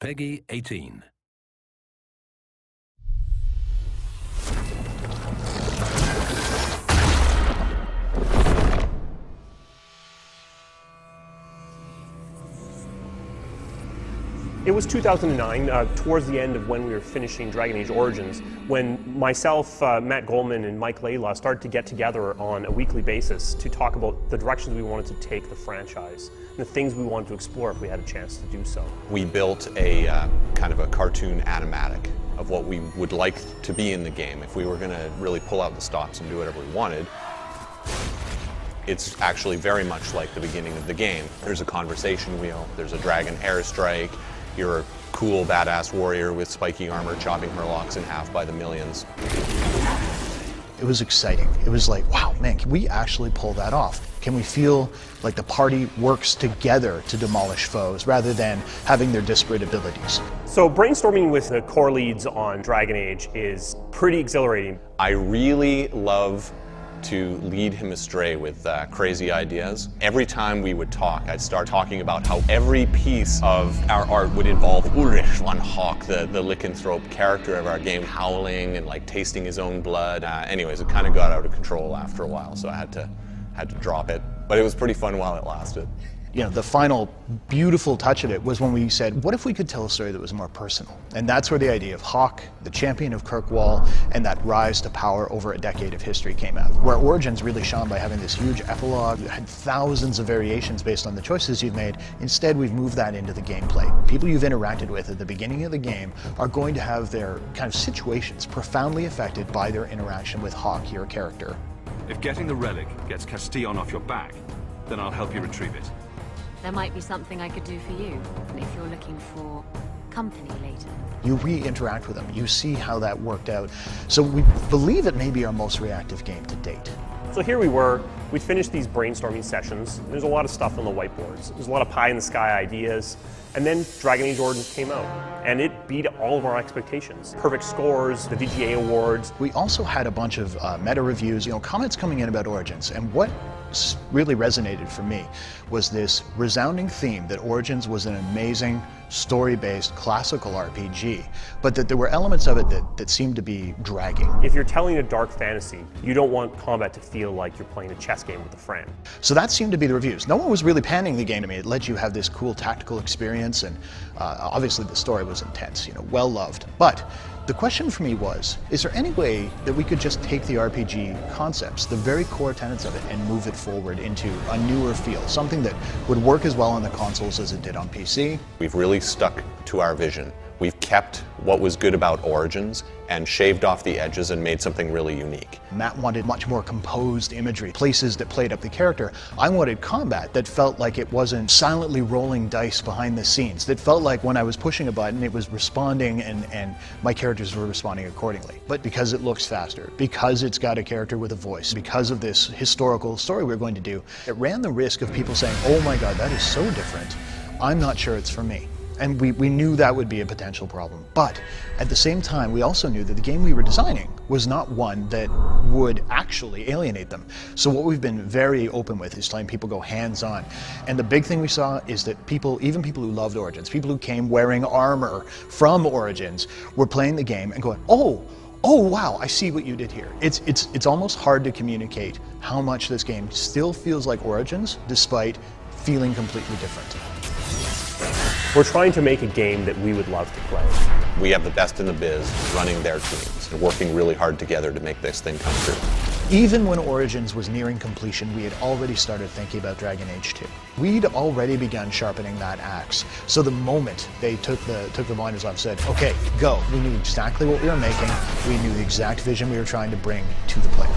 Peggy 18. It was 2009, towards the end of when we were finishing Dragon Age Origins, when myself, Matt Goldman, and Mike Layla started to get together on a weekly basis to talk about the directions we wanted to take the franchise, and the things we wanted to explore if we had a chance to do so. We built a kind of a cartoon animatic of what we would like to be in the game if we were going to really pull out the stops and do whatever we wanted. It's actually very much like the beginning of the game. There's a conversation wheel, there's a dragon airstrike, you're a cool, badass warrior with spiky armor chopping murlocs in half by the millions. It was exciting. It was like, wow, man, can we actually pull that off? Can we feel like the party works together to demolish foes rather than having their disparate abilities? So brainstorming with the core leads on Dragon Age is pretty exhilarating. I really love to lead him astray with crazy ideas. Every time we would talk, I'd start talking about how every piece of our art would involve Ulrich von Hawke, the lycanthrope character of our game, howling and like tasting his own blood. Anyways, it kind of got out of control after a while, so I had to drop it. But it was pretty fun while it lasted. You know, the final beautiful touch of it was when we said, what if we could tell a story that was more personal? And that's where the idea of Hawke, the champion of Kirkwall, and that rise to power over a decade of history came out. Where Origins really shone by having this huge epilogue that had thousands of variations based on the choices you've made. Instead, we've moved that into the gameplay. People you've interacted with at the beginning of the game are going to have their kind of situations profoundly affected by their interaction with Hawke, your character. If getting the relic gets Castillon off your back, then I'll help you retrieve it. There might be something I could do for you, if you're looking for company later. You re-interact with them, you see how that worked out. So we believe it may be our most reactive game to date. So here we were, we'd finished these brainstorming sessions. There's a lot of stuff on the whiteboards. There's a lot of pie-in-the-sky ideas. And then Dragon Age Origins came out, and it beat all of our expectations. Perfect scores, the VGA awards. We also had a bunch of meta reviews, comments coming in about Origins, and what really resonated for me was this resounding theme that Origins was an amazing story-based classical RPG, but that there were elements of it that seemed to be dragging. If you're telling a dark fantasy, you don't want combat to feel like you're playing a chess game with a friend. So that seemed to be the reviews. No one was really panning the game to me. It let you have this cool tactical experience, and obviously the story was intense, well loved. But the question for me was, is there any way that we could just take the RPG concepts, the very core tenets of it, and move it forward into a newer feel, something that would work as well on the consoles as it did on PC? We've really stuck to our vision. We've kept what was good about Origins and shaved off the edges and made something really unique. Matt wanted much more composed imagery, places that played up the character. I wanted combat that felt like it wasn't silently rolling dice behind the scenes, that felt like when I was pushing a button it was responding and my characters were responding accordingly. But because it looks faster, because it's got a character with a voice, because of this historical story we're going to do, it ran the risk of people saying, oh my god, that is so different, I'm not sure it's for me. And we knew that would be a potential problem. But at the same time, we also knew that the game we were designing was not one that would actually alienate them. So what we've been very open with is letting people go hands-on. And the big thing we saw is that people, even people who loved Origins, people who came wearing armor from Origins, were playing the game and going, oh wow, I see what you did here. It's almost hard to communicate how much this game still feels like Origins, despite feeling completely different. We're trying to make a game that we would love to play. We have the best in the biz running their teams and working really hard together to make this thing come true. Even when Origins was nearing completion, we had already started thinking about Dragon Age 2. We'd already begun sharpening that axe. So the moment they took the blinders off, said, okay, go. We knew exactly what we were making. We knew the exact vision we were trying to bring to the player.